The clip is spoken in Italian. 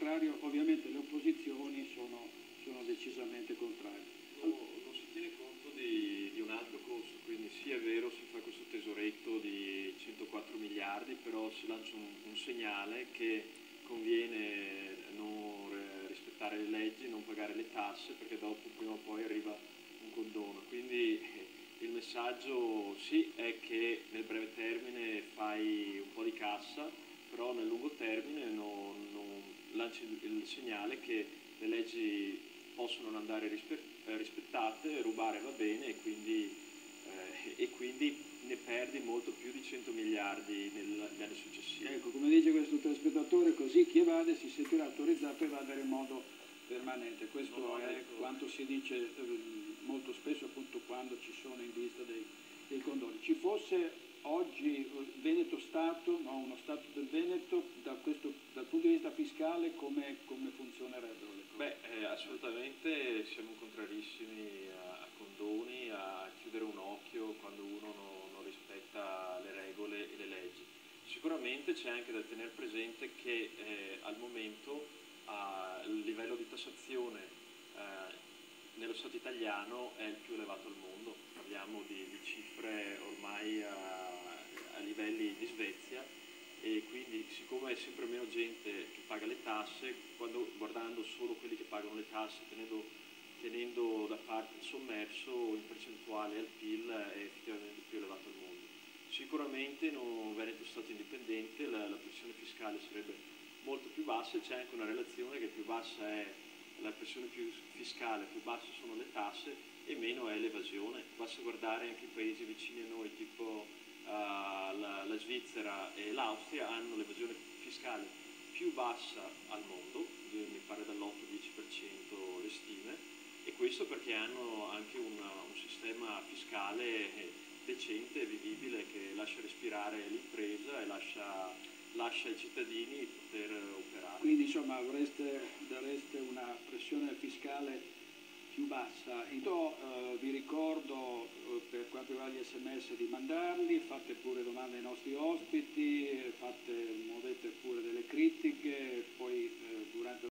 contrario, ovviamente le opposizioni sono decisamente contrarie. Non si tiene conto di un altro costo, quindi sì è vero si fa questo tesoretto di 104 miliardi, però si lancia un segnale che conviene non rispettare le leggi, non pagare le tasse, perché dopo prima o poi arriva un condono. Quindi il messaggio sì è che nel breve termine fai un po' di cassa, però nel lungo termine non lanci il segnale che le leggi possono non andare rispettate, rubare va bene e quindi ne perdi molto più di 100 miliardi negli anni successivi. Ecco, come dice questo telespettatore, così chi evade si sentirà autorizzato a evadere in modo permanente. Questo è quanto si dice molto spesso appunto quando ci sono in vista dei condoni. Ci fosse oggi Veneto Stato, no, uno Stato del Veneto, dal punto di vista fiscale come funzionerebbero le cose? Beh, assolutamente siamo contrarissimi a condoni, a chiudere un occhio quando uno non rispetta le regole e le leggi. Sicuramente c'è anche da tenere presente che al momento il livello di tassazione nello Stato italiano è il più elevato al mondo, parliamo di cifre ormai a livelli di Svezia, e quindi siccome è sempre meno gente che paga le tasse, guardando solo quelli che pagano le tasse, tenendo da parte il sommerso, in percentuale al PIL è effettivamente più elevato al mondo. Sicuramente in un Veneto Stato indipendente la pressione fiscale sarebbe molto più bassa, e c'è anche una relazione che più bassa è la pressione fiscale, più basse sono le tasse e meno è l'evasione. Basta guardare anche i paesi vicini a noi, tipo la Svizzera e l'Austria, hanno l'evasione fiscale più bassa al mondo, mi pare dall'8-10% le stime, e questo perché hanno anche un sistema fiscale decente e vivibile che lascia respirare l'impresa e lascia ai cittadini poter operare. Quindi insomma dareste una pressione fiscale più bassa. Vi ricordo per quanto riguarda gli SMS di mandarli, fate pure domande ai nostri ospiti, muovete pure delle critiche, poi durante